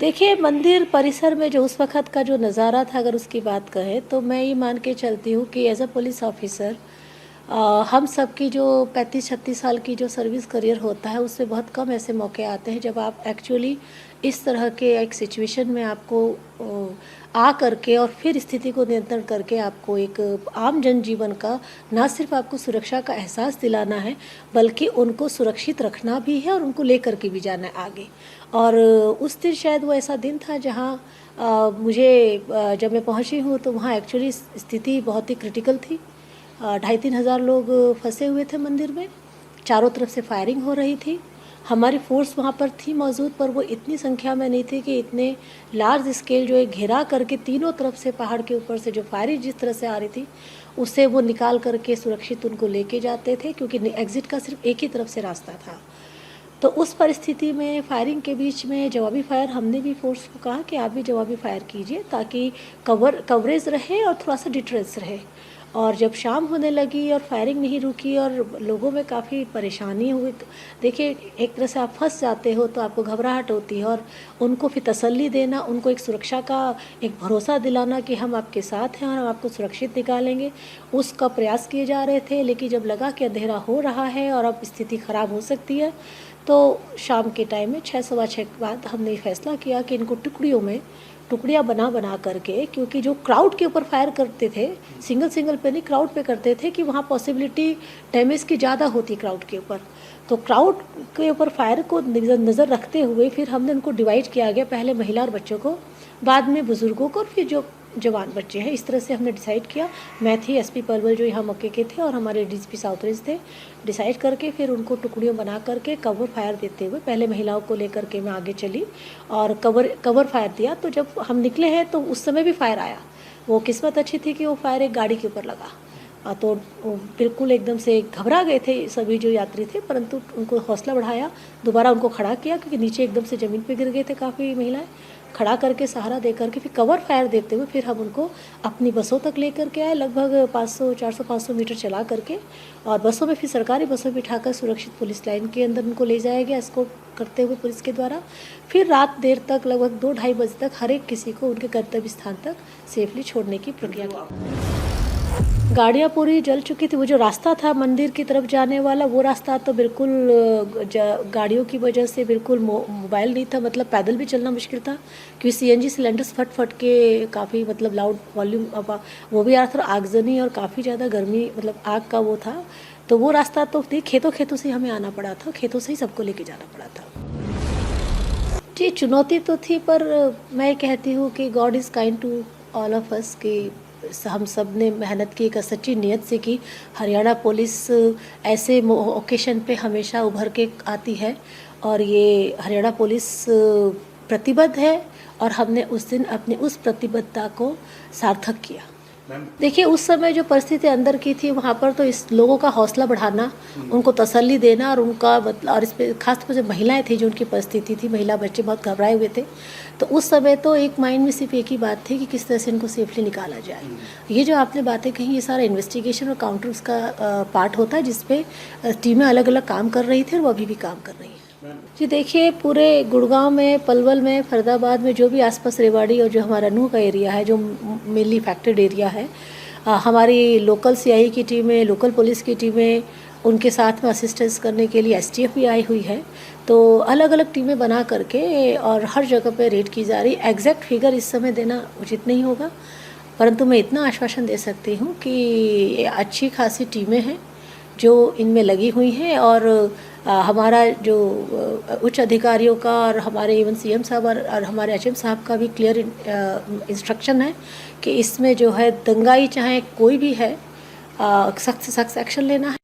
देखिए, मंदिर परिसर में जो उस वक़्त का जो नज़ारा था, अगर उसकी बात कहें तो मैं ये मान के चलती हूँ कि एज़ अ पुलिस ऑफ़िसर हम सब की जो 35-36 साल की जो सर्विस करियर होता है, उससे बहुत कम ऐसे मौके आते हैं जब आप एक्चुअली इस तरह के एक सिचुएशन में आपको आ करके और फिर स्थिति को नियंत्रण करके आपको एक आम जनजीवन का ना सिर्फ आपको सुरक्षा का एहसास दिलाना है, बल्कि उनको सुरक्षित रखना भी है और उनको लेकर के भी जाना है आगे। और उस दिन शायद वो ऐसा दिन था जहाँ जब मैं पहुँची हूँ तो वहाँ एक्चुअली स्थिति बहुत ही क्रिटिकल थी। 2,500-3 हज़ार लोग फंसे हुए थे मंदिर में, चारों तरफ से फायरिंग हो रही थी। हमारी फोर्स वहाँ पर थी मौजूद, पर वो इतनी संख्या में नहीं थी कि इतने लार्ज स्केल जो एक घेरा करके तीनों तरफ से पहाड़ के ऊपर से जो फायरिंग जिस तरह से आ रही थी, उससे वो निकाल करके सुरक्षित उनको लेके जाते थे, क्योंकि एग्ज़िट का सिर्फ एक ही तरफ से रास्ता था। तो उस परिस्थिति में फायरिंग के बीच में जवाबी फायर हमने भी फोर्स को कहा कि आप भी जवाबी फायर कीजिए, ताकि कवरेज रहे और थोड़ा सा डिटरेंस रहे। और जब शाम होने लगी और फायरिंग नहीं रुकी और लोगों में काफ़ी परेशानी हुई, तो देखिए, एक तरह से आप फंस जाते हो तो आपको घबराहट होती है, और उनको फिर तसल्ली देना, उनको एक सुरक्षा का एक भरोसा दिलाना कि हम आपके साथ हैं और हम आपको सुरक्षित निकालेंगे, उसका प्रयास किए जा रहे थे। लेकिन जब लगा कि अंधेरा हो रहा है और अब स्थिति ख़राब हो सकती है, तो शाम के टाइम में 6 सवा 6 के बाद हमने फैसला किया कि इनको टुकड़ियाँ बना करके, क्योंकि जो क्राउड के ऊपर फायर करते थे, सिंगल पे नहीं, क्राउड पे करते थे, कि वहाँ पॉसिबिलिटी डैमेज की ज़्यादा होती क्राउड के ऊपर। तो क्राउड के ऊपर फायर को नज़र रखते हुए फिर हमने उनको डिवाइड किया गया, पहले महिला और बच्चों को, बाद में बुज़ुर्गों को, और फिर जो जवान बच्चे हैं। इस तरह से हमने डिसाइड किया। मैं थी, एसपी पलवल जो यहाँ मौके के थे, और हमारे डीएसपी साउथ रेंज थे। डिसाइड करके फिर उनको टुकड़ियों बना करके कवर फायर देते हुए पहले महिलाओं को लेकर के मैं आगे चली और कवर फायर दिया। तो जब हम निकले हैं तो उस समय भी फायर आया। वो किस्मत अच्छी थी कि वो फायर एक गाड़ी के ऊपर लगा। तो बिल्कुल एकदम से घबरा गए थे सभी जो यात्री थे, परंतु उनको हौसला बढ़ाया, दोबारा उनको खड़ा किया, क्योंकि नीचे एकदम से ज़मीन पे गिर गए थे काफ़ी महिलाएं। खड़ा करके सहारा दे करके फिर कवर फायर देते हुए फिर हम उनको अपनी बसों तक लेकर के आए, लगभग 400-500 मीटर चला करके, और बसों में फिर सरकारी बसों में बिठाकर सुरक्षित पुलिस लाइन के अंदर उनको ले जाया गया, एस्कॉर्ट करते हुए पुलिस के द्वारा। फिर रात देर तक, लगभग 2-2:30 बजे तक, हर एक किसी को उनके गंतव्य स्थान तक सेफली छोड़ने की प्रक्रिया की। गाड़ियाँ पूरी जल चुकी थी। वो जो रास्ता था मंदिर की तरफ जाने वाला, वो रास्ता तो बिल्कुल गाड़ियों की वजह से बिल्कुल मोबाइल नहीं था, मतलब पैदल भी चलना मुश्किल था, क्योंकि सीएनजी सिलेंडर्स फट के काफ़ी मतलब लाउड वॉल्यूम वो भी आ रहा था, आगजनी और काफ़ी ज़्यादा गर्मी, मतलब आग का वो था। तो वो रास्ता तो थी, खेतों से हमें आना पड़ा था, खेतों से ही सबको लेके जाना पड़ा था। जी, चुनौती तो थी, पर मैं कहती हूँ कि God is kind to all of us, कि हम सब ने मेहनत की, एक सच्ची नीयत से की। हरियाणा पुलिस ऐसे ओकेशन पे हमेशा उभर के आती है, और ये हरियाणा पुलिस प्रतिबद्ध है, और हमने उस दिन अपनी उस प्रतिबद्धता को सार्थक किया। देखिए, उस समय जो परिस्थिति अंदर की थी, वहाँ पर तो इस लोगों का हौसला बढ़ाना, उनको तसल्ली देना, और उनका मतलब, और इस पर खासतौर से महिलाएं थी जो उनकी परिस्थिति थी, महिला बच्चे बहुत घबराए हुए थे। तो उस समय तो एक माइंड में सिर्फ एक ही बात थी कि किस तरह से इनको सेफली निकाला जाए। ये जो आपने बातें कही, ये सारा इन्वेस्टिगेशन और काउंटर्स का पार्ट होता है, जिसपे टीमें अलग अलग काम कर रही थी, और वो अभी भी काम कर रही हैं। जी देखिए, पूरे गुड़गांव में, पलवल में, फरीदाबाद में, जो भी आसपास रेवाड़ी और जो हमारा नूह का एरिया है, जो मेनली इफेक्टेड एरिया है, हमारी लोकल सीआई की टीमें, लोकल पुलिस की टीमें, उनके साथ में असिस्टेंस करने के लिए एसटीएफ भी आई हुई है। तो अलग अलग टीमें बना करके और हर जगह पे रेड की जा रही। एग्जैक्ट फिगर इस समय देना उचित नहीं होगा, परंतु मैं इतना आश्वासन दे सकती हूँ कि अच्छी खासी टीमें हैं जो इनमें लगी हुई हैं, और हमारा जो उच्च अधिकारियों का और हमारे इवन सीएम साहब और हमारे एचएम साहब का भी क्लियर इंस्ट्रक्शन है कि इसमें जो है दंगाई चाहे कोई भी है, सख्त से सख्त एक्शन लेना है।